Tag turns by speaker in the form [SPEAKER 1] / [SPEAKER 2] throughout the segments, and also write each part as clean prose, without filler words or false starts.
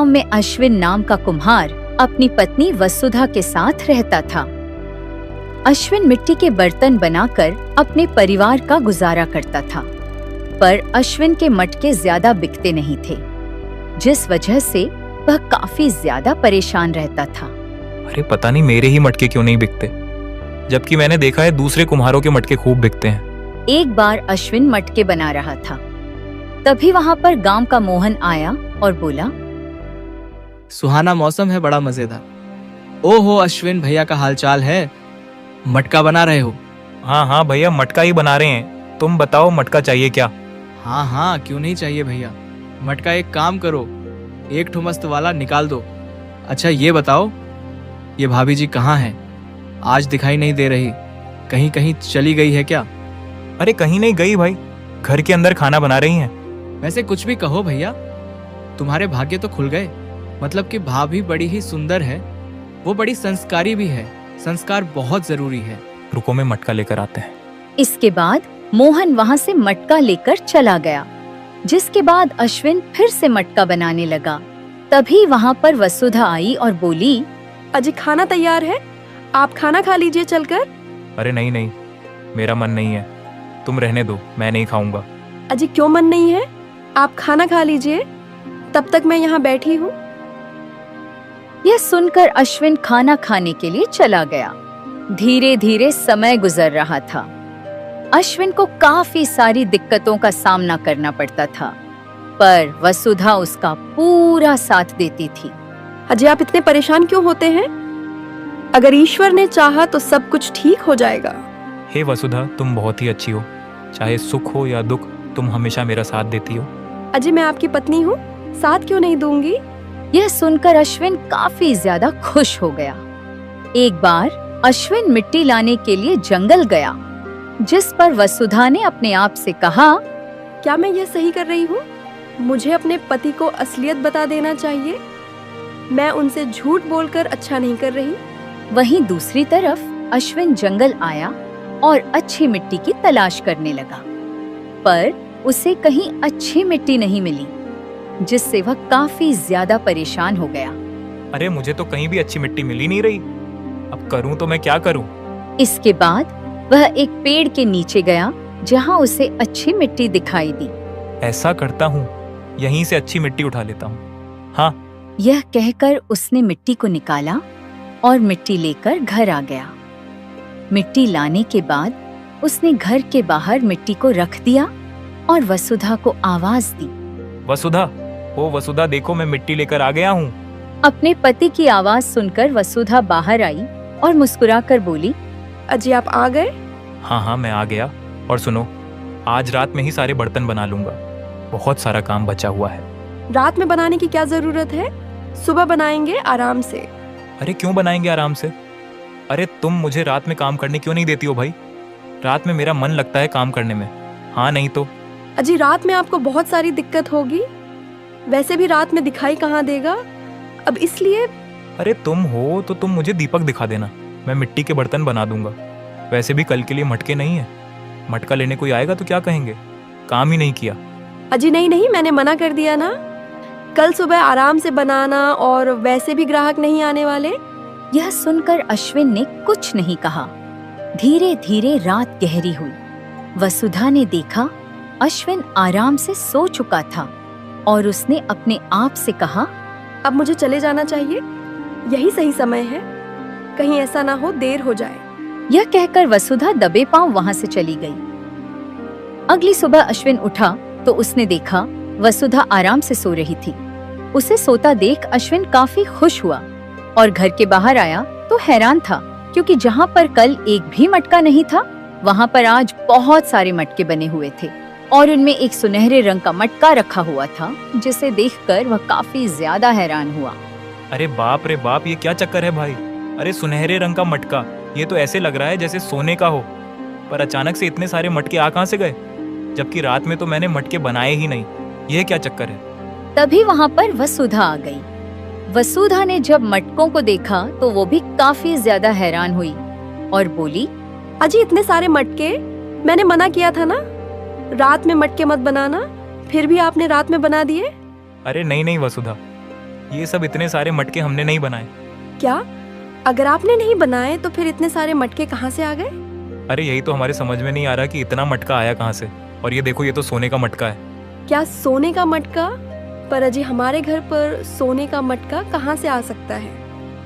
[SPEAKER 1] गांव में अश्विन नाम का कुम्हार अपनी पत्नी वसुधा के साथ रहता था। अश्विन मिट्टी के बर्तन बनाकर अपने परिवार का गुजारा करता था, पर अश्विन के मटके ज्यादा बिकते नहीं थे, जिस वजह से वह काफी ज्यादा परेशान रहता था।
[SPEAKER 2] अरे पता नहीं मेरे ही मटके क्यों नहीं बिकते, जबकि मैंने देखा है दूसरे कुम्हारों के मटके खूब बिकते हैं।
[SPEAKER 1] एक बार अश्विन मटके बना रहा था, तभी वहाँ पर गांव का मोहन आया और बोला,
[SPEAKER 3] सुहाना मौसम है, बड़ा मजेदार। ओहो अश्विन भैया का हालचाल है, मटका बना रहे हो?
[SPEAKER 2] हाँ हाँ भैया, मटका ही बना रहे हैं। तुम बताओ मटका चाहिए क्या?
[SPEAKER 3] हाँ हाँ, क्यों नहीं चाहिए भैया। मटका एक काम करो, एक ठो मस्त वाला निकाल दो। अच्छा ये बताओ, ये भाभी जी कहाँ हैं? आज दिखाई नहीं दे रही, कहीं कहीं चली गई है क्या?
[SPEAKER 2] अरे कहीं नहीं गई भाई, घर के अंदर खाना बना रही हैं।
[SPEAKER 3] वैसे कुछ भी कहो भैया, तुम्हारे भाग्य तो खुल गए। मतलब कि भाभी बड़ी ही सुंदर है, वो बड़ी संस्कारी भी है। संस्कार बहुत जरूरी है।
[SPEAKER 2] रुको मैं मटका लेकर आते हैं।
[SPEAKER 1] इसके बाद मोहन वहाँ से मटका लेकर चला गया, जिसके बाद अश्विन फिर से मटका बनाने लगा। तभी वहाँ पर वसुधा आई और बोली,
[SPEAKER 4] अजी खाना तैयार है, आप खाना खा लीजिए चलकर।
[SPEAKER 2] अरे नहीं नहीं, मेरा मन नहीं है, तुम रहने दो, मैं नहीं खाऊंगा।
[SPEAKER 4] अजी क्यों मन नहीं है? आप खाना खा लीजिए, तब तक मैं यहाँ बैठी हूँ।
[SPEAKER 1] यह सुनकर अश्विन खाना खाने के लिए चला गया। धीरे धीरे समय गुजर रहा था। अश्विन को काफी सारी दिक्कतों का सामना करना पड़ता था, पर वसुधा उसका पूरा साथ देती थी।
[SPEAKER 4] अजी आप इतने परेशान क्यों होते हैं? अगर ईश्वर ने चाहा तो सब कुछ ठीक हो जाएगा।
[SPEAKER 2] हे वसुधा, तुम बहुत ही अच्छी हो, चाहे सुख हो या दुख, तुम हमेशा मेरा साथ देती हो।
[SPEAKER 4] अजी मैं आपकी पत्नी हूँ, साथ क्यों नहीं दूंगी?
[SPEAKER 1] यह सुनकर अश्विन काफी ज्यादा खुश हो गया। एक बार अश्विन मिट्टी लाने के लिए जंगल गया, जिस पर वसुधा ने अपने आप से कहा,
[SPEAKER 4] क्या मैं ये सही कर रही हूँ? मुझे अपने पति को असलियत बता देना चाहिए। मैं उनसे झूठ बोलकर अच्छा नहीं कर रही।
[SPEAKER 1] वहीं दूसरी तरफ अश्विन जंगल आया और अच्छी मिट्टी की तलाश करने लगा, पर उसे कहीं अच्छी मिट्टी नहीं मिली, जिससे वह काफी ज्यादा परेशान हो गया।
[SPEAKER 2] अरे मुझे तो कहीं भी अच्छी मिट्टी मिल ही नहीं रही, अब करूं तो मैं क्या करूं?
[SPEAKER 1] इसके बाद वह एक पेड़ के नीचे गया, जहां उसे अच्छी मिट्टी दिखाई दी।
[SPEAKER 2] ऐसा करता हूँ, यहीं से अच्छी मिट्टी उठा लेता हूँ। हाँ,
[SPEAKER 1] यह कहकर उसने मिट्टी को निकाला और मिट्टी लेकर घर आ गया। मिट्टी लाने के बाद उसने घर के बाहर मिट्टी को रख दिया और वसुधा को आवाज दी,
[SPEAKER 2] वसुधा, ओ वसुधा, देखो मैं मिट्टी लेकर आ गया हूँ।
[SPEAKER 1] अपने पति की आवाज सुनकर वसुधा बाहर आई और मुस्कुराकर बोली,
[SPEAKER 4] अजी आप आ गए?
[SPEAKER 2] हाँ हाँ मैं आ गया, और सुनो, आज रात में ही सारे बर्तन बना लूंगा, बहुत सारा काम बचा हुआ है।
[SPEAKER 4] रात में बनाने की क्या जरूरत है, सुबह बनाएंगे आराम से।
[SPEAKER 2] अरे क्यों बनाएंगे आराम से? अरे तुम मुझे रात में काम करने क्यों नहीं देती हो भाई? रात में मेरा मन लगता है काम करने में। हाँ नहीं तो?
[SPEAKER 4] अजी रात में आपको बहुत सारी दिक्कत होगी, वैसे भी रात में दिखाई कहाँ देगा, अब इसलिए।
[SPEAKER 2] अरे तुम हो तो तुम मुझे दीपक दिखा देना, मैं मिट्टी के बर्तन बना दूंगा। वैसे भी कल के लिए मटके नहीं है, मटका लेने कोई आएगा तो क्या कहेंगे, काम ही नहीं किया।
[SPEAKER 4] अजी नहीं नहीं, मैंने मना कर दिया ना, कल सुबह आराम से बनाना, और वैसे भी ग्राहक नहीं आने वाले।
[SPEAKER 1] यह सुनकर अश्विन ने कुछ नहीं कहा। धीरे धीरे रात गहरी हुई। वसुधा ने देखा अश्विन आराम से सो चुका था और उसने अपने आप से कहा,
[SPEAKER 4] अब मुझे चले जाना चाहिए, यही सही समय है, कहीं ऐसा ना हो देर हो जाए।
[SPEAKER 1] यह कहकर वसुधा दबे पांव वहां से चली गई। अगली सुबह अश्विन उठा तो उसने देखा वसुधा आराम से सो रही थी। उसे सोता देख अश्विन काफी खुश हुआ और घर के बाहर आया तो हैरान था, क्योंकि जहाँ पर कल एक भी मटका नहीं था, वहाँ पर आज बहुत सारे मटके बने हुए थे और उनमें एक सुनहरे रंग का मटका रखा हुआ था, जिसे देखकर वह काफी ज्यादा हैरान हुआ।
[SPEAKER 2] अरे बाप रे बाप, ये क्या चक्कर है भाई? अरे सुनहरे रंग का मटका, ये तो ऐसे लग रहा है जैसे सोने का हो, पर अचानक से इतने सारे मटके आ कहाँ से गए? जबकि रात में तो मैंने मटके बनाए ही नहीं, यह क्या चक्कर है?
[SPEAKER 1] तभी वहाँ पर वसुधा आ गई। वसुधा ने जब मटकों को देखा तो वो भी काफी ज्यादा हैरान हुई और बोली,
[SPEAKER 4] अजी इतने सारे मटके, मैंने मना किया था ना रात में मटके मत बनाना, फिर भी आपने रात में बना दिए।
[SPEAKER 2] अरे नहीं नहीं वसुधा, ये सब इतने सारे मटके हमने नहीं बनाए।
[SPEAKER 4] क्या? अगर आपने नहीं बनाए तो फिर इतने सारे मटके कहाँ से आ गए?
[SPEAKER 2] अरे यही तो हमारे समझ में नहीं आ रहा कि इतना मटका आया कहाँ से। और ये देखो, ये तो सोने का मटका है।
[SPEAKER 4] क्या सोने का मटका? पर अजय, हमारे घर पर सोने का मटका कहाँ से आ सकता है?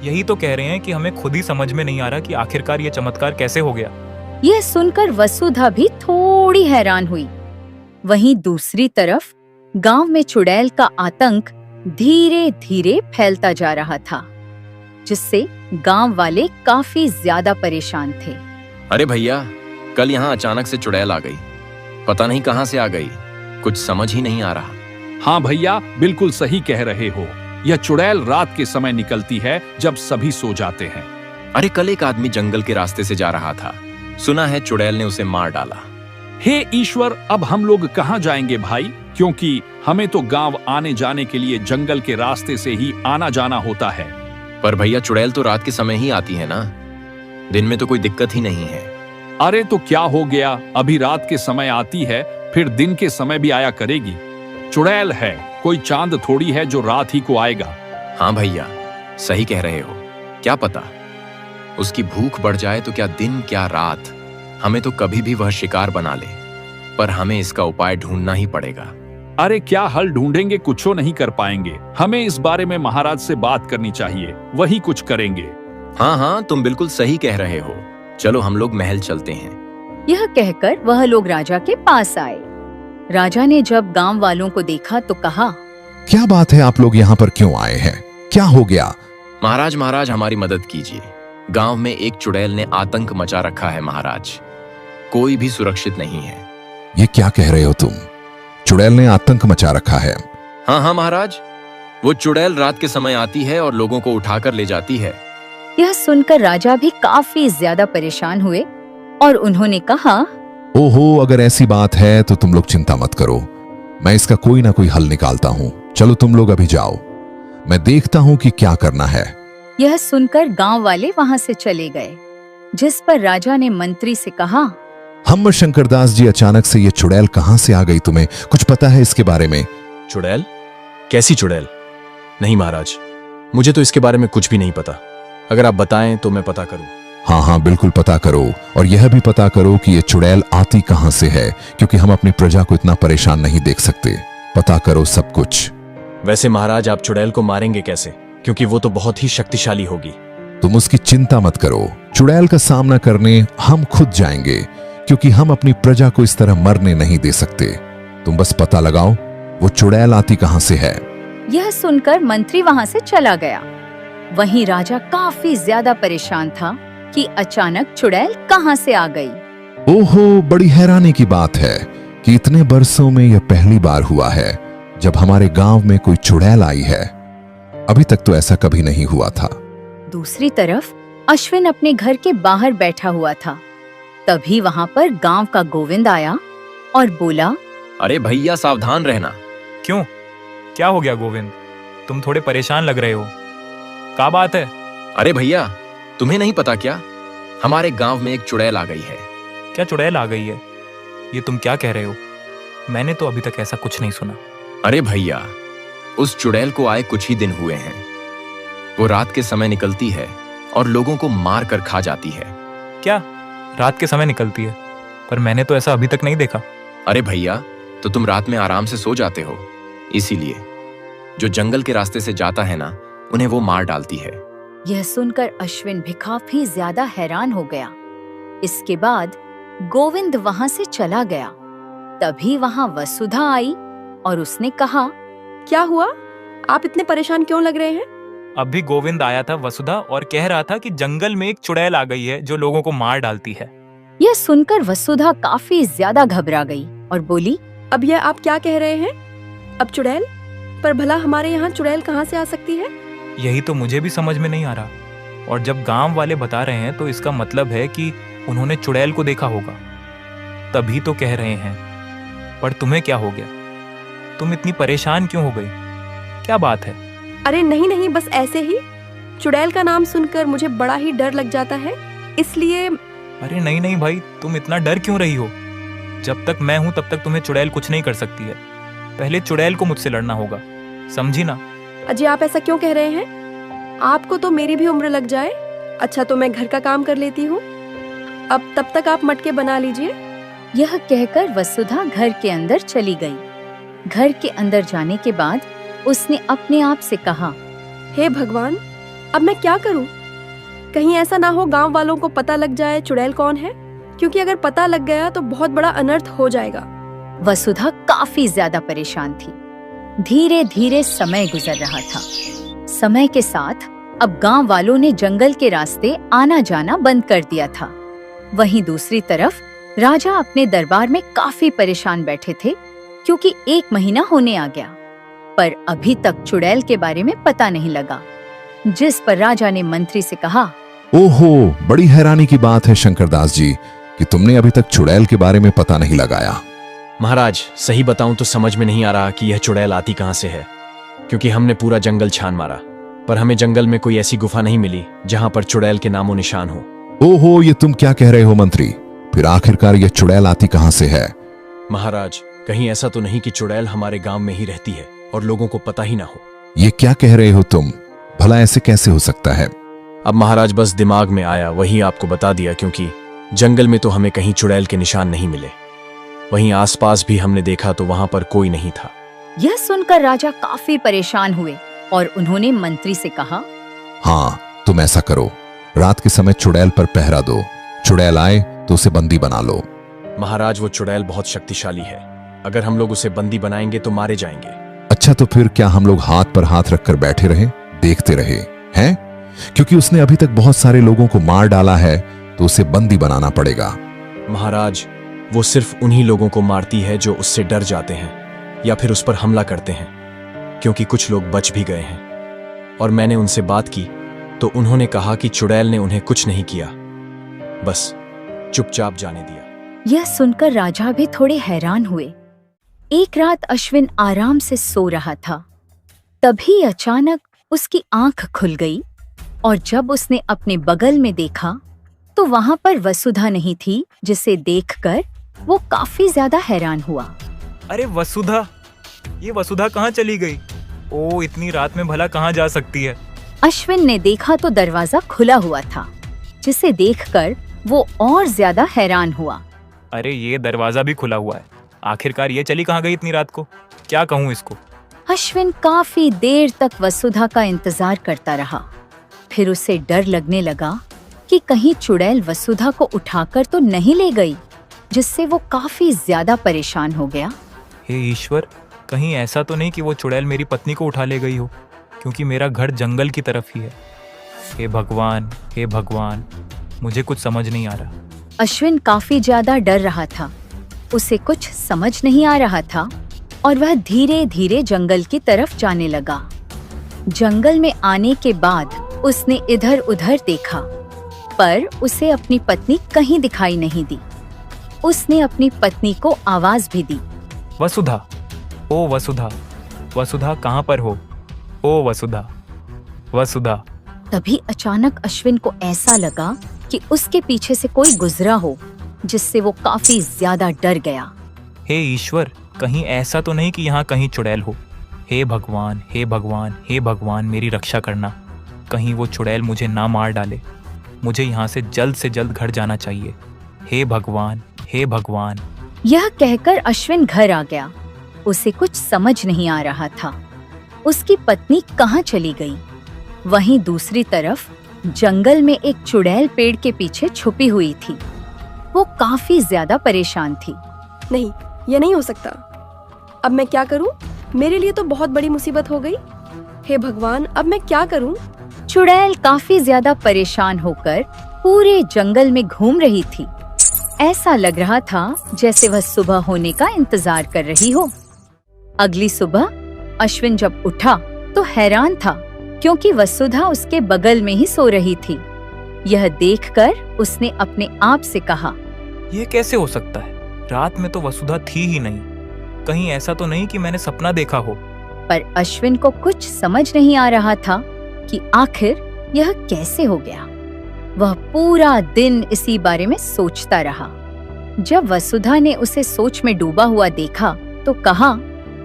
[SPEAKER 2] यही तो कह रहे हैं कि हमें खुद ही समझ में नहीं आ रहा कि आखिरकार ये चमत्कार कैसे हो गया।
[SPEAKER 1] यह सुनकर वसुधा भी थोड़ी हैरान हुई। वहीं दूसरी तरफ गांव में चुड़ैल का आतंक धीरे धीरे फैलता जा रहा था, जिससे गांव वाले काफी ज्यादा परेशान थे।
[SPEAKER 5] अरे भैया, कल यहाँ अचानक से चुड़ैल आ गई। पता नहीं कहाँ से आ गई, कुछ समझ ही नहीं आ रहा।
[SPEAKER 6] हाँ भैया, बिल्कुल सही कह रहे हो। यह चुड़ैल रात के समय निकलती है जब सभी सो जाते हैं।
[SPEAKER 5] अरे कल एक आदमी जंगल के रास्ते से जा रहा था, सुना है चुड़ैल ने उसे मार डाला।
[SPEAKER 6] हे ईश्वर, अब हम लोग कहाँ जाएंगे भाई? क्योंकि हमें तो गांव आने जाने के लिए जंगल के रास्ते से ही आना जाना होता है।
[SPEAKER 5] पर भैया, चुड़ैल तो रात के समय ही आती है ना, दिन में तो कोई दिक्कत ही नहीं है।
[SPEAKER 6] अरे तो क्या हो गया, अभी रात के समय आती है, फिर दिन के समय भी आया करेगी। चुड़ैल है, कोई चांद थोड़ी है जो रात ही को आएगा।
[SPEAKER 5] हाँ भैया, सही कह रहे हो। क्या पता उसकी भूख बढ़ जाए तो क्या दिन क्या रात, हमें तो कभी भी वह शिकार बना ले। पर हमें इसका उपाय ढूंढना ही पड़ेगा।
[SPEAKER 6] अरे क्या हल ढूंढेंगे, कुछो नहीं कर पाएंगे। हमें इस बारे में महाराज से बात करनी चाहिए, वही कुछ करेंगे।
[SPEAKER 5] हाँ हाँ, तुम बिल्कुल सही कह रहे हो। चलो हम लोग महल चलते हैं।
[SPEAKER 1] यह कहकर वह लोग राजा के पास आए। राजा ने जब गांव वालों को देखा तो कहा,
[SPEAKER 7] क्या बात है, आप लोग यहाँ पर क्यों आए हैं? क्या हो गया?
[SPEAKER 5] महाराज महाराज, हमारी मदद कीजिए। गांव में एक चुड़ैल ने आतंक मचा रखा है महाराज, कोई भी सुरक्षित नहीं है।
[SPEAKER 7] ये क्या कह रहे हो तुम? चुड़ैल ने आतंक मचा रखा है?
[SPEAKER 5] हाँ हाँ महाराज, वो चुड़ैल रात के समय आती है और लोगों को उठाकर ले जाती है।
[SPEAKER 1] यह सुनकर राजा भी काफी ज्यादा परेशान हुए और उन्होंने कहा,
[SPEAKER 7] ओहो, अगर ऐसी बात है तो तुम लोग चिंता मत करो, मैं इसका कोई ना कोई हल निकालता हूँ। चलो तुम लोग अभी जाओ, मैं देखता हूँ कि क्या करना है।
[SPEAKER 1] यह सुनकर गांव वाले वहां से चले गए, जिस पर राजा ने मंत्री से कहा,
[SPEAKER 7] हम शंकरदास जी, अचानक से ये चुड़ैल कहाँ से आ गई? तुम्हें कुछ पता है इसके बारे में?
[SPEAKER 8] चुड़ैल? कैसी चुड़ैल? नहीं महाराज, मुझे तो इसके बारे में कुछ भी नहीं पता। अगर आप बताएं तो मैं पता करूं।
[SPEAKER 7] हाँ हाँ, बिल्कुल पता करो, और यह भी पता करो कि ये चुड़ैल आती कहाँ से है, क्योंकि हम अपनी प्रजा को इतना परेशान नहीं देख सकते। पता करो सब कुछ।
[SPEAKER 8] वैसे महाराज, आप चुड़ैल को मारेंगे कैसे? क्योंकि वो तो बहुत ही शक्तिशाली होगी।
[SPEAKER 7] तुम उसकी चिंता मत करो, चुड़ैल का सामना करने हम खुद जाएंगे, क्योंकि हम अपनी प्रजा को इस तरह मरने नहीं दे सकते। तुम बस पता लगाओ वो चुड़ैल आती कहाँ से है।
[SPEAKER 1] यह सुनकर मंत्री वहां से चला गया। वहीं राजा काफी ज्यादा परेशान था कि अचानक चुड़ैल कहां से आ गई।
[SPEAKER 7] ओहो, बड़ी हैरानी की बात है कि इतने बरसों में यह पहली बार हुआ है जब हमारे गांव में कोई चुड़ैल आई है। अभी तक तो ऐसा कभी नहीं हुआ था।
[SPEAKER 1] दूसरी तरफ अश्विन अपने घर के बाहर बैठा हुआ था। तभी वहां पर गांव का गोविंद आया और बोला,
[SPEAKER 5] अरे भैया, सावधान रहना।
[SPEAKER 2] क्यों, क्या हो गया गोविंद? तुम थोड़े परेशान लग रहे हो, क्या बात है?
[SPEAKER 5] अरे भैया, तुम्हें नहीं पता क्या, हमारे गांव में एक चुड़ैल आ गई है।
[SPEAKER 2] क्या चुड़ैल आ गई है? ये तुम क्या कह रहे हो? मैंने तो अभी तक ऐसा कुछ नहीं सुना।
[SPEAKER 5] अरे भैया, उस चुड़ैल को आए कुछ ही दिन हुए हैं। वो रात के समय निकलती है और लोगों को मार कर खा जाती है।
[SPEAKER 2] क्या रात के समय निकलती है? पर मैंने तो ऐसा अभी तक नहीं देखा।
[SPEAKER 5] अरे भैया, तो तुम रात में आराम से सो जाते हो, इसीलिए जो जंगल के रास्ते से जाता है ना, उन्हें वो मार डालती है।
[SPEAKER 1] यह सुनकर अश्विन भी काफी ज्यादा हैरान हो गया। इसके बाद गोविंद वहां से चला गया। तभी वहां वसुधा आई और उसने कहा,
[SPEAKER 4] क्या हुआ? आप इतने परेशान क्यों लग रहे हैं?
[SPEAKER 2] अभी गोविंद आया था वसुधा और कह रहा था कि जंगल में एक चुड़ैल आ गई है जो लोगों को मार डालती है।
[SPEAKER 1] यह सुनकर वसुधा काफी ज्यादा घबरा गई और बोली,
[SPEAKER 4] अब यह आप क्या कह रहे हैं? अब चुड़ैल? पर भला हमारे यहाँ चुड़ैल कहाँ से आ सकती है?
[SPEAKER 2] यही तो मुझे भी समझ में नहीं आ रहा। और जब गांव वाले बता रहे हैं तो इसका मतलब है कि उन्होंने चुड़ैल को देखा होगा, तभी तो कह रहे हैं। पर तुम्हें क्या हो गया? तुम इतनी परेशान क्यों हो गई? क्या बात है?
[SPEAKER 4] अरे नहीं नहीं, बस ऐसे ही। चुड़ैल का नाम सुनकर मुझे बड़ा ही डर लग जाता है, इसलिए।
[SPEAKER 2] अरे नहीं नहीं भाई, तुम इतना डर क्यों रही हो? जब तक मैं हूं तब तक तुम्हें चुड़ैल कुछ नहीं कर सकती है। पहले चुड़ैल को मुझसे लड़ना होगा, समझी ना?
[SPEAKER 4] अजी आप ऐसा क्यों कह रहे हैं? आपको तो मेरी भी उम्र लग जाए। अच्छा तो मैं घर का काम कर लेती हूँ, अब तब तक आप मटके बना लीजिए।
[SPEAKER 1] यह कहकर वसुधा घर के अंदर चली गई। घर के अंदर जाने के बाद उसने अपने आप से कहा,
[SPEAKER 4] हे भगवान, अब मैं क्या करूं? कहीं ऐसा ना हो गांव वालों को पता लग जाए चुड़ैल कौन है, क्योंकि अगर पता लग गया तो बहुत बड़ा अनर्थ हो जाएगा।
[SPEAKER 1] वसुधा काफी ज्यादा परेशान थी। धीरे धीरे समय गुजर रहा था। समय के साथ अब गांव वालों ने जंगल के रास्ते आना जाना बंद कर दिया था। वहीं दूसरी तरफ राजा अपने दरबार में काफी परेशान बैठे थे, क्योंकि 1 महीना होने आ गया, पर अभी तक चुड़ैल के बारे में पता नहीं लगा। जिस पर राजा ने मंत्री से कहा,
[SPEAKER 7] ओहो, बड़ी हैरानी की बात है शंकरदास जी कि तुमने अभी तक चुड़ैल के बारे में पता नहीं लगाया।
[SPEAKER 8] महाराज, सही बताऊं तो समझ में नहीं आ रहा कि यह चुड़ैल आती कहां से है, क्योंकि हमने पूरा जंगल छान मारा, पर हमें जंगल में कोई ऐसी गुफा नहीं मिली जहां पर चुड़ैल के नामो निशान हो।
[SPEAKER 7] ओहो, ये तुम क्या कह रहे हो मंत्री? फिर आखिरकार यह चुड़ैल आती कहां से है?
[SPEAKER 8] महाराज, कहीं ऐसा तो नहीं कि चुड़ैल हमारे गांव में ही रहती है और लोगों को पता ही ना हो।
[SPEAKER 7] ये क्या कह रहे हो तुम? भला ऐसे कैसे हो सकता है?
[SPEAKER 8] अब महाराज बस दिमाग में आया, वही आपको बता दिया, क्योंकि जंगल में तो हमें कहीं चुड़ैल के निशान नहीं मिले। वहीं आसपास भी हमने देखा तो वहां पर कोई नहीं था।
[SPEAKER 1] यह सुनकर राजा काफी परेशान हुए और उन्होंने मंत्री से कहा,
[SPEAKER 7] हाँ, तुम ऐसा करो, रात के समय चुड़ैल पर पहरा दो। चुड़ैल आए तो उसे बंदी बना लो।
[SPEAKER 8] महाराज, वो चुड़ैल बहुत शक्तिशाली है, अगर हम लोग उसे बंदी बनाएंगे तो मारे जाएंगे।
[SPEAKER 7] अच्छा, तो फिर क्या हम लोग हाथ पर हाथ रखकर बैठे रहे, देखते रहे हैं? क्योंकि उसने अभी तक बहुत सारे लोगों को मार डाला है, तो उसे बंदी बनाना पड़ेगा।
[SPEAKER 8] महाराज, वो सिर्फ उन्हीं लोगों को मारती है जो उससे डर जाते हैं या फिर उस पर हमला करते हैं, क्योंकि कुछ लोग बच भी गए हैं। और मैंने उनसे बात की तो उन्होंने कहा कि चुड़ैल ने उन्हें कुछ नहीं किया, बस चुपचाप जाने दिया।
[SPEAKER 1] यह सुनकर राजा भी थोड़े हैरान हुए। एक रात अश्विन आराम से सो रहा था, तभी अचानक उसकी आंख खुल गई और जब उसने अपने बगल में देखा तो वहां पर वसुधा नहीं थी, जिसे देखकर वो काफी ज्यादा हैरान हुआ।
[SPEAKER 2] अरे वसुधा, ये वसुधा कहाँ चली गई? ओ, इतनी रात में भला कहाँ जा सकती है?
[SPEAKER 1] अश्विन ने देखा तो दरवाजा खुला हुआ था, जिसे देखकर वो और ज्यादा हैरान हुआ।
[SPEAKER 2] अरे ये दरवाजा भी खुला हुआ है, आखिरकार ये चली कहाँ गई इतनी रात को? क्या कहूँ इसको?
[SPEAKER 1] अश्विन काफी देर तक वसुधा का इंतजार करता रहा। फिर उसे डर लगने लगा कि कहीं चुड़ैल वसुधा को उठाकर तो नहीं ले गई, जिससे वो काफी ज्यादा परेशान हो गया।
[SPEAKER 2] हे ईश्वर, कहीं ऐसा तो नहीं कि वो चुड़ैल मेरी पत्नी को उठा ले गई हो, क्योंकि मेरा घर जंगल की तरफ ही है। हे भगवान, हे भगवान, मुझे कुछ समझ नहीं आ रहा।
[SPEAKER 1] अश्विन काफी ज्यादा डर रहा था, उसे कुछ समझ नहीं आ रहा था और वह धीरे धीरे जंगल की तरफ जाने लगा। जंगल में आने के बाद उसने इधर उधर देखा, पर उसे अपनी पत्नी कहीं दिखाई नहीं दी। उसने अपनी पत्नी को आवाज भी दी,
[SPEAKER 2] वसुधा, ओ वसुधा, वसुधा कहाँ पर हो? ओ वसुधा, वसुधा।
[SPEAKER 1] तभी अचानक अश्विन को ऐसा लगा कि उसके पीछे से कोई गुजरा हो, जिससे वो काफी ज्यादा डर गया।
[SPEAKER 2] हे ईश्वर, कहीं ऐसा तो नहीं कि यहाँ कहीं चुड़ैल हो? हे भगवान, हे भगवान, हे भगवान, मेरी रक्षा करना, कहीं वो चुड़ैल मुझे ना मार डाले। मुझे यहाँ से जल्द घर जाना चाहिए। हे भगवान, हे भगवान।
[SPEAKER 1] यह कहकर अश्विन घर आ गया। उसे कुछ समझ नहीं आ रहा था, उसकी पत्नी कहाँ चली गई। वहीं दूसरी तरफ जंगल में एक चुड़ैल पेड़ के पीछे छुपी हुई थी। वो काफी ज्यादा परेशान थी।
[SPEAKER 4] नहीं, ये नहीं हो सकता। अब मैं क्या करूं? मेरे लिए तो बहुत बड़ी मुसीबत हो गई। हे भगवान, अब मैं क्या करूं?
[SPEAKER 1] चुड़ैल काफी ज्यादा परेशान होकर पूरे जंगल में घूम रही थी। ऐसा लग रहा था जैसे वह सुबह होने का इंतजार कर रही हो। अगली सुबह अश्विन जब उठा तो हैरान था, क्योंकि वसुधा उसके बगल में ही सो रही थी। यह देखकर उसने अपने आप से कहा,
[SPEAKER 2] ये कैसे हो सकता है? रात में तो वसुधा थी ही नहीं। कहीं ऐसा तो नहीं कि मैंने सपना देखा हो?
[SPEAKER 1] पर अश्विन को कुछ समझ नहीं आ रहा था कि आखिर यह कैसे हो गया। वह पूरा दिन इसी बारे में सोचता रहा। जब वसुधा ने उसे सोच में डूबा हुआ देखा तो कहा,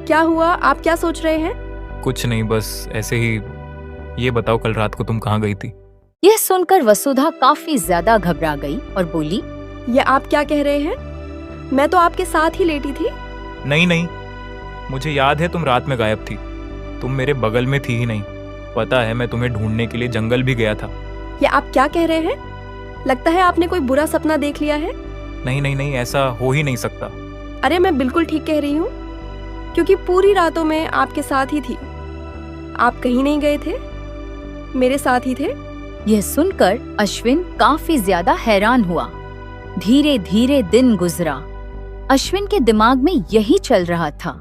[SPEAKER 4] क्या हुआ? आप क्या सोच रहे हैं?
[SPEAKER 2] कुछ नहीं, बस ऐसे ही। ये बताओ कल रात को तुम कहाँ गई थी?
[SPEAKER 1] यह सुनकर वसुधा काफी ज्यादा घबरा गई और बोली,
[SPEAKER 4] ये आप क्या कह रहे हैं? मैं तो आपके साथ ही लेटी थी।
[SPEAKER 2] नहीं नहीं, मुझे याद है तुम रात में गायब थी। तुम मेरे बगल में थी ही नहीं। पता है, मैं तुम्हें ढूंढने के लिए जंगल भी गया था।
[SPEAKER 4] ये आप क्या कह रहे हैं? लगता है आपने कोई बुरा सपना देख लिया है।
[SPEAKER 2] नहीं नहीं नहीं, ऐसा हो ही नहीं सकता।
[SPEAKER 4] अरे मैं बिल्कुल ठीक कह रही हूँ, क्योंकि पूरी रातों में आपके साथ ही थी। आप कहीं नहीं गए थे, मेरे साथ ही थे।
[SPEAKER 1] यह सुनकर अश्विन काफी ज्यादा हैरान हुआ। धीरे धीरे दिन गुजरा। अश्विन के दिमाग में यही चल रहा था।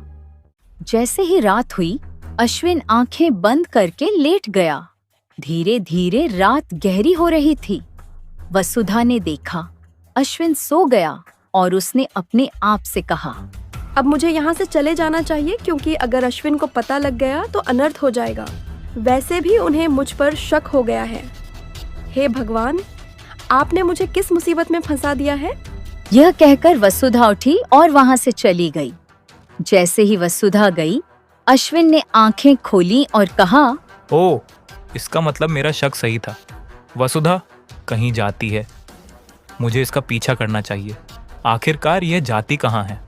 [SPEAKER 1] जैसे ही रात हुई, अश्विन आंखें बंद करके लेट गया। धीरे धीरे रात गहरी हो रही थी। वसुधा ने देखा अश्विन सो गया और उसने अपने आप से कहा,
[SPEAKER 4] अब मुझे यहाँ से चले जाना चाहिए, क्योंकि अगर अश्विन को पता लग गया तो अनर्थ हो जाएगा। वैसे भी उन्हें मुझ पर शक हो गया है। हे भगवान, आपने मुझे किस मुसीबत में फंसा दिया है।
[SPEAKER 1] यह कहकर वसुधा उठी और वहां से चली गई। जैसे ही वसुधा गई, अश्विन ने आंखें खोली और कहा,
[SPEAKER 2] ओ, इसका मतलब मेरा शक सही था। वसुधा कहीं जाती है, मुझे इसका पीछा करना चाहिए। आखिरकार यह जाती कहाँ है?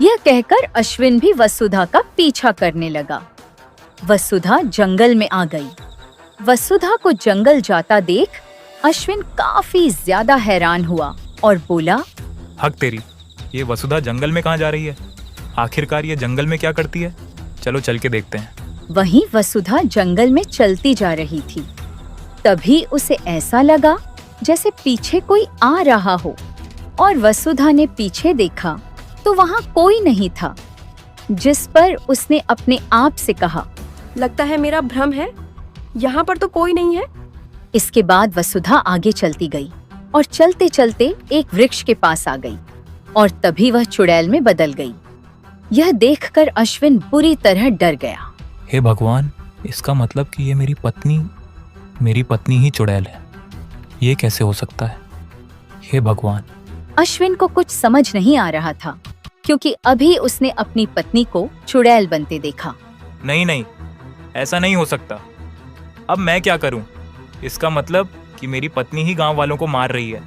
[SPEAKER 1] यह कहकर अश्विन भी वसुधा का पीछा करने लगा। वसुधा जंगल में आ गई। वसुधा को जंगल जाता देख अश्विन काफी ज्यादा हैरान हुआ और बोला,
[SPEAKER 2] हक तेरी, ये वसुधा जंगल में कहाँ जा रही है? आखिरकार ये जंगल में क्या करती है? चलो चल के देखते हैं।
[SPEAKER 1] वहीं वसुधा जंगल में चलती जा रही थी। तभी उसे ऐसा लगा जैसे पीछे कोई आ रहा हो, और वसुधा ने पीछे देखा तो वहां कोई नहीं था। जिस पर उसने अपने आप से कहा,
[SPEAKER 4] लगता है मेरा भ्रम है, यहाँ पर तो कोई नहीं है।
[SPEAKER 1] इसके बाद वसुधा आगे चलती गई और चलते चलते एक वृक्ष के पास आ गई और तभी वह चुड़ैल में बदल गई। यह देखकर अश्विन बुरी तरह डर गया।
[SPEAKER 2] हे भगवान, इसका मतलब कि ये मेरी पत्नी ही चुड़ैल है। ये कैसे हो सकता है? हे भगवान।
[SPEAKER 1] अश्विन को कुछ समझ नहीं आ रहा था, क्योंकि अभी उसने अपनी पत्नी को चुड़ैल बनते देखा।
[SPEAKER 2] नहीं नहीं, ऐसा नहीं हो सकता। अब मैं क्या करूं? इसका मतलब कि मेरी पत्नी ही गांव वालों को मार रही है।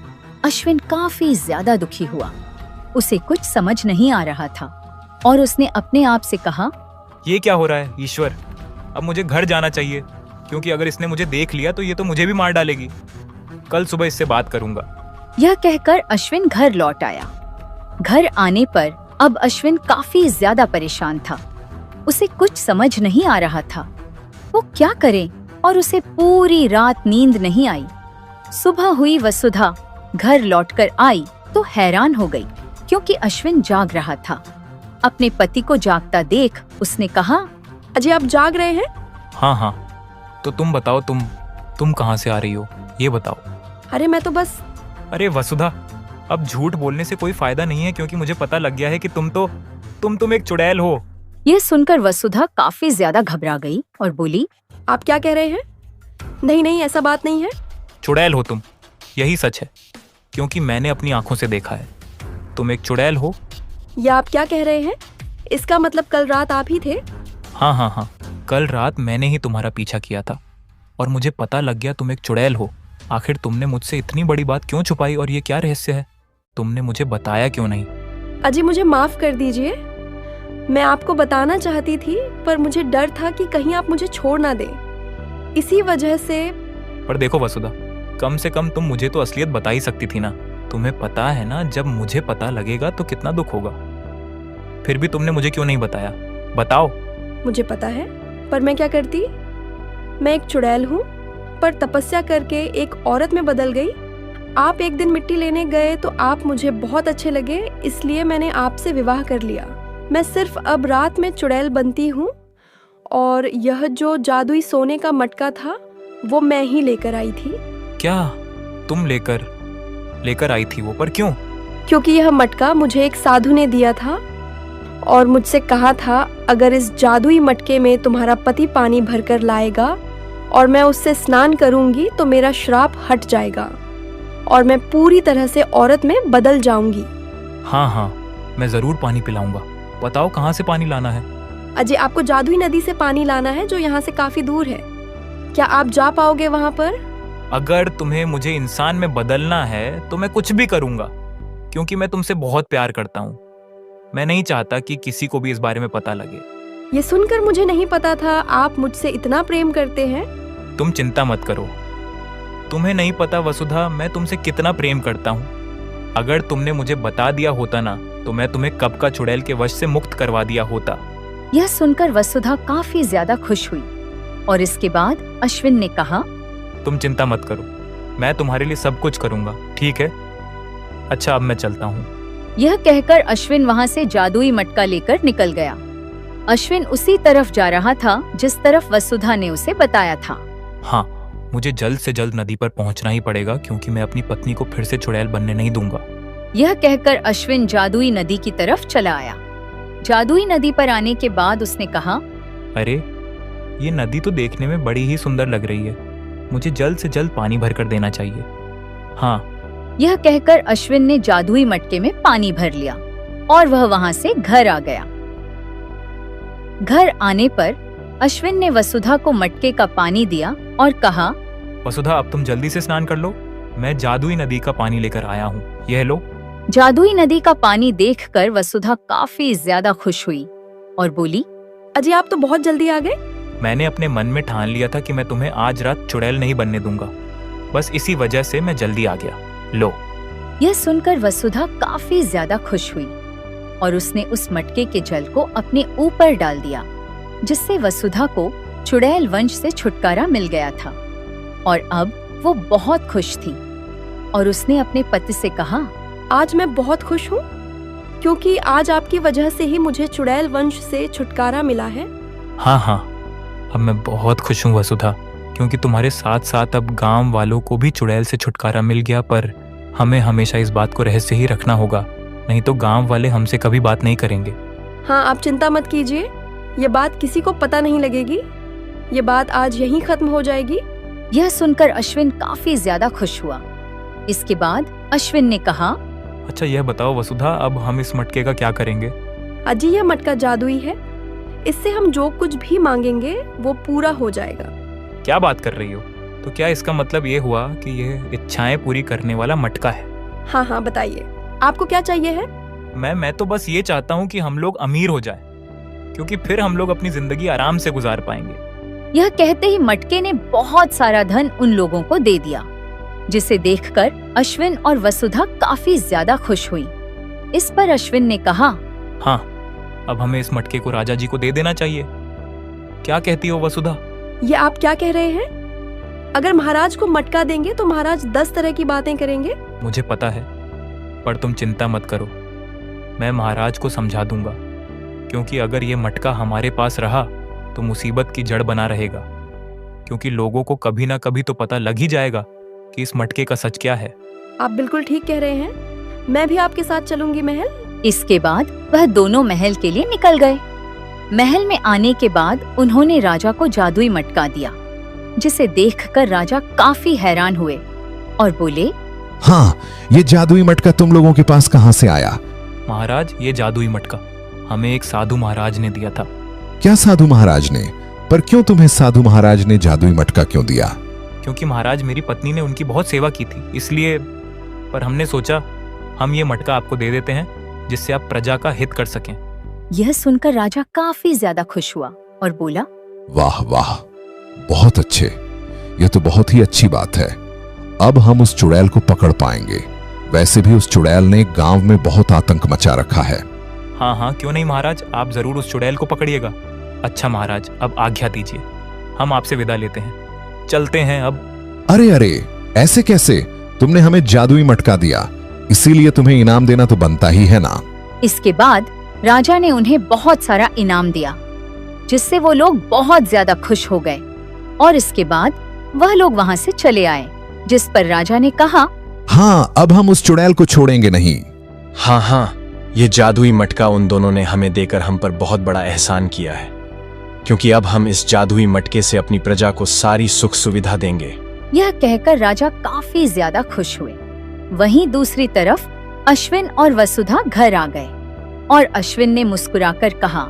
[SPEAKER 1] अश्विन काफी ज्यादा दुखी हुआ। उसे कुछ समझ नहीं आ रहा था और उसने अपने आप से कहा,
[SPEAKER 2] ये क्या हो रहा है ईश्वर? अब मुझे घर जाना चाहिए, क्योंकि अगर इसने मुझे देख लिया तो ये तो मुझे भी मार डालेगी। कल सुबह इससे बात करूंगा।
[SPEAKER 1] यह कहकर अश्विन घर लौट आया। घर आने पर अब अश्विन काफी ज्यादा परेशान था। उसे कुछ समझ नहीं आ रहा था वो क्या करे, और उसे पूरी रात नींद नहीं आई। सुबह हुई, वसुधा घर लौटकर आई तो हैरान हो गई, क्योंकि अश्विन जाग रहा था। अपने पति को जागता देख उसने कहा,
[SPEAKER 4] अजय आप जाग रहे हैं?
[SPEAKER 2] हाँ हाँ, तो तुम बताओ, तुम कहाँ से आ रही हो, ये बताओ।
[SPEAKER 4] अरे मैं तो बस।
[SPEAKER 2] अरे वसुधा, अब झूठ बोलने से कोई फायदा नहीं है, क्योंकि मुझे पता लग गया है कि तुम एक चुड़ैल हो।
[SPEAKER 1] यह सुनकर वसुधा काफी ज्यादा घबरा गई और बोली,
[SPEAKER 4] आप क्या कह रहे हैं? नहीं नहीं, ऐसा बात नहीं है।
[SPEAKER 2] चुड़ैल हो तुम, यही सच है, क्योंकि मैंने अपनी आंखों से देखा है। तुम एक चुड़ैल हो।
[SPEAKER 4] या आप क्या कह रहे हैं? इसका मतलब कल रात आप ही थे?
[SPEAKER 2] हाँ हाँ हाँ, कल रात मैंने ही तुम्हारा पीछा किया था और मुझे पता लग गया तुम एक चुड़ैल हो। आखिर तुमने मुझसे इतनी बड़ी बात क्यों छुपाई, और ये क्या रहस्य है? तुमने मुझे बताया क्यों नहीं?
[SPEAKER 4] अजय मुझे माफ कर दीजिए। मैं आपको बताना चाहती थी, पर मुझे डर था कि कहीं आप मुझे छोड़ ना दें। इसी वजह से।
[SPEAKER 2] पर देखो वसुधा, कम से कम तुम मुझे तो असलियत बता ही सकती थी ना। तुम्हें पता है ना, जब मुझे पता लगेगा तो कितना दुख होगा। फिर भी तुमने मुझे क्यों नहीं बताया? बताओ।
[SPEAKER 4] मुझे पता है, पर मैं क्या करती। मैं एक चुड़ैल हूँ, पर तपस्या करके एक औरत में बदल गई। आप एक दिन मिट्टी लेने गए तो आप मुझे बहुत अच्छे लगे, इसलिए मैंने आपसे विवाह कर लिया। मैं सिर्फ अब रात में चुड़ैल बनती हूँ, और यह जो जादुई सोने का मटका था वो मैं ही लेकर आई थी।
[SPEAKER 2] क्या तुम लेकर आई थी वो? पर क्यों?
[SPEAKER 4] क्योंकि यह मटका मुझे एक साधु ने दिया था और मुझसे कहा था, अगर इस जादुई मटके में तुम्हारा पति पानी भरकर लाएगा और मैं उससे स्नान करूंगी तो मेरा श्राप हट जाएगा और मैं पूरी तरह से औरत में बदल जाऊंगी।
[SPEAKER 2] हाँ हाँ, मैं जरूर पानी पिलाऊंगा। बताओ कहाँ से पानी लाना है?
[SPEAKER 4] अजय, आपको जादुई नदी से पानी लाना है जो यहाँ से काफी दूर है। क्या आप जा पाओगे वहाँ पर?
[SPEAKER 2] अगर तुम्हें मुझे इंसान में बदलना है तो मैं कुछ भी करूंगा, क्योंकि मैं तुमसे बहुत प्यार करता हूँ। मैं नहीं चाहता कि किसी को भी इस बारे में पता लगे।
[SPEAKER 4] ये सुनकर मुझे नहीं पता था आप मुझसे इतना प्रेम करते हैं।
[SPEAKER 2] तुम चिंता मत करो। तुम्हें नहीं पता वसुधा, मैं तुमसे कितना प्रेम करता हूँ। अगर तुमने मुझे बता दिया होता ना, तो मैं तुम्हें कब का चुड़ैल के वश से मुक्त करवा दिया होता।
[SPEAKER 1] यह सुनकर वसुधा काफी ज्यादा खुश हुई और इसके बाद अश्विन ने कहा,
[SPEAKER 2] तुम चिंता मत करो, मैं तुम्हारे लिए सब कुछ करूंगा, ठीक है? अच्छा, अब मैं चलता हूँ।
[SPEAKER 1] यह कहकर अश्विन वहां से जादुई मटका लेकर निकल गया। अश्विन उसी तरफ जा रहा था जिस तरफ वसुधा ने उसे बताया था।
[SPEAKER 2] हाँ, मुझे जल्द से जल्द नदी पर पहुंचना ही पड़ेगा, क्योंकि मैं अपनी पत्नी को फिर से चुड़ैल बनने नहीं दूंगा।
[SPEAKER 1] यह कहकर अश्विन जादुई नदी की तरफ चला आया। जादुई नदी पर आने के बाद उसने कहा,
[SPEAKER 2] अरे, ये नदी तो देखने में बड़ी ही सुंदर लग रही है। मुझे जल्द से जल्द पानी भर कर देना चाहिए। हाँ।
[SPEAKER 1] यह कहकर अश्विन ने जादुई मटके में पानी भर लिया और वह वहां से घर आ गया। घर आने पर अश्विन ने वसुधा को मटके का पानी दिया और कहा,
[SPEAKER 2] वसुधा, अब तुम जल्दी से स्नान कर लो। मैं जादुई नदी का पानी लेकर आया हूँ, यह लो।
[SPEAKER 1] जादुई नदी का पानी देखकर वसुधा काफी ज्यादा खुश हुई और बोली,
[SPEAKER 4] अजय, आप तो बहुत जल्दी आ गए।
[SPEAKER 2] मैंने अपने मन में ठान लिया था कि मैं तुम्हें आज रात चुड़ैल नहीं बनने दूंगा। बस इसी वजह से मैं जल्दी आ गया। लो।
[SPEAKER 1] यह सुनकर वसुधा काफी ज्यादा खुश हुई और उसने उस मटके के जल को अपने ऊपर डाल दिया, जिससे वसुधा को चुड़ैल वंश से छुटकारा मिल गया था और अब वो बहुत खुश थी। और उसने अपने पति से कहा,
[SPEAKER 4] आज मैं बहुत खुश हूँ क्योंकि आज आपकी वजह से ही मुझे चुड़ैल वंश से छुटकारा मिला है।
[SPEAKER 2] हाँ हाँ, अब मैं बहुत खुश हूँ वसुधा, क्योंकि तुम्हारे साथ साथ अब गांव वालों को भी चुड़ैल से छुटकारा मिल गया। पर हमें हमेशा इस बात को रहस्य ही रखना होगा, नहीं तो गांव वाले हमसे कभी बात नहीं करेंगे।
[SPEAKER 4] हाँ, आप चिंता मत कीजिए, ये बात किसी को पता नहीं लगेगी। ये बात आज यहीं खत्म हो जाएगी।
[SPEAKER 1] यह सुनकर अश्विन काफी ज्यादा खुश हुआ। इसके बाद अश्विन ने कहा,
[SPEAKER 2] अच्छा, यह बताओ वसुधा, अब हम इस मटके का क्या करेंगे?
[SPEAKER 4] अजी, यह मटका जादुई है, इससे हम जो कुछ भी मांगेंगे वो पूरा हो जाएगा।
[SPEAKER 2] क्या बात कर रही हो? तो क्या इसका मतलब ये हुआ कि यह इच्छाएं पूरी करने वाला मटका है?
[SPEAKER 4] हाँ हाँ, बताइए, आपको क्या चाहिए है?
[SPEAKER 2] मैं तो बस ये चाहता हूँ कि हम लोग अमीर हो जाएं, क्योंकि फिर हम लोग अपनी जिंदगी आराम से गुजार पाएंगे।
[SPEAKER 1] यह कहते ही मटके ने बहुत सारा धन उन लोगों को दे दिया, जिसे देखकर अश्विन और वसुधा काफी ज्यादा खुश हुई। इस पर अश्विन ने कहा,
[SPEAKER 2] हाँ, अब हमें इस मटके को राजा जी को दे देना चाहिए। क्या कहती हो वसुधा?
[SPEAKER 4] ये आप क्या कह रहे हैं? अगर महाराज को मटका देंगे तो महाराज 10 तरह की बातें करेंगे।
[SPEAKER 2] मुझे पता है, पर तुम चिंता मत करो, मैं महाराज को समझा दूंगा, क्योंकि अगर ये मटका हमारे पास रहा तो मुसीबत की जड़ बना रहेगा, क्योंकि लोगों को कभी ना कभी तो पता लग ही जाएगा कि इस मटके का सच क्या है।
[SPEAKER 4] आप बिल्कुल ठीक कह रहे हैं, मैं भी आपके साथ चलूंगी महल।
[SPEAKER 1] इसके बाद वह दोनों महल के लिए निकल गए। महल में आने के बाद उन्होंने राजा को जादुई मटका दिया, जिसे देखकर राजा काफी हैरान हुए और बोले,
[SPEAKER 7] हाँ, ये जादुई मटका तुम लोगों के पास कहाँ से आया?
[SPEAKER 2] महाराज, ये जादुई मटका हमें एक साधु महाराज ने दिया था।
[SPEAKER 7] क्या साधु महाराज ने? पर क्यों तुम्हें साधु महाराज ने जादुई मटका क्यों दिया?
[SPEAKER 2] क्योंकि महाराज, मेरी पत्नी ने उनकी बहुत सेवा की थी, इसलिए। पर हमने सोचा हम ये मटका आपको दे देते हैं, जिससे आप प्रजा का हित कर सकें।
[SPEAKER 1] यह सुनकर राजा काफी ज्यादा खुश हुआ और बोला,
[SPEAKER 7] वाह वाह, बहुत अच्छे, यह तो बहुत ही अच्छी बात है। अब हम उस चुड़ैल को पकड़ पाएंगे। वैसे भी उस चुड़ैल ने गांव में बहुत आतंक मचा रखा है।
[SPEAKER 2] हाँ हाँ, क्यों नहीं महाराज, आप जरूर उस चुड़ैल को पकड़िएगा। अच्छा महाराज, अब आज्ञा दीजिए, हम आपसे विदा लेते हैं, चलते हैं अब।
[SPEAKER 7] अरे अरे, ऐसे कैसे? तुमने हमें जादुई मटका दिया, इसीलिए तुम्हें इनाम देना तो बनता ही है ना।
[SPEAKER 1] इसके बाद राजा ने उन्हें बहुत सारा इनाम दिया, जिससे वो लोग बहुत ज्यादा खुश हो गए। और इसके बाद वह लोग वहां से चले आए, जिस पर राजा ने कहा,
[SPEAKER 7] हाँ, अब हम उस चुड़ैल को छोड़ेंगे नहीं।
[SPEAKER 8] हाँ हाँ, ये जादुई मटका उन दोनों ने हमें देकर हम पर बहुत बड़ा एहसान किया है, क्योंकि अब हम इस जादुई मटके से अपनी प्रजा को सारी सुख सुविधा देंगे।
[SPEAKER 1] यह कहकर राजा काफी ज्यादा खुश हुए। वहीं दूसरी तरफ अश्विन और वसुधा घर आ गए और अश्विन ने मुस्कुराकर कहा,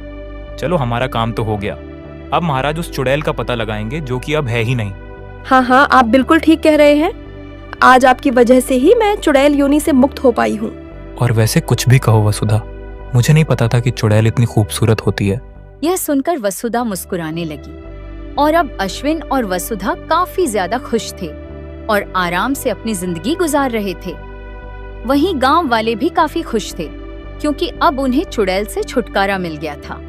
[SPEAKER 2] चलो हमारा काम तो हो गया। अब महाराज उस चुड़ैल का पता लगाएंगे जो कि अब है ही नहीं।
[SPEAKER 4] हाँ हाँ, आप बिल्कुल ठीक कह रहे हैं। आज आपकी वजह से ही मैं चुड़ैल योनि से मुक्त हो पाई हूँ।
[SPEAKER 2] और वैसे कुछ भी कहो वसुधा, मुझे नहीं पता था कि चुड़ैल इतनी खूबसूरत होती है।
[SPEAKER 1] यह सुनकर वसुधा मुस्कुराने लगी और अब अश्विन और वसुधा काफी ज्यादा खुश थे और आराम से अपनी जिंदगी गुजार रहे थे। वहीं गांव वाले भी काफी खुश थे क्योंकि अब उन्हें चुड़ैल से छुटकारा मिल गया था।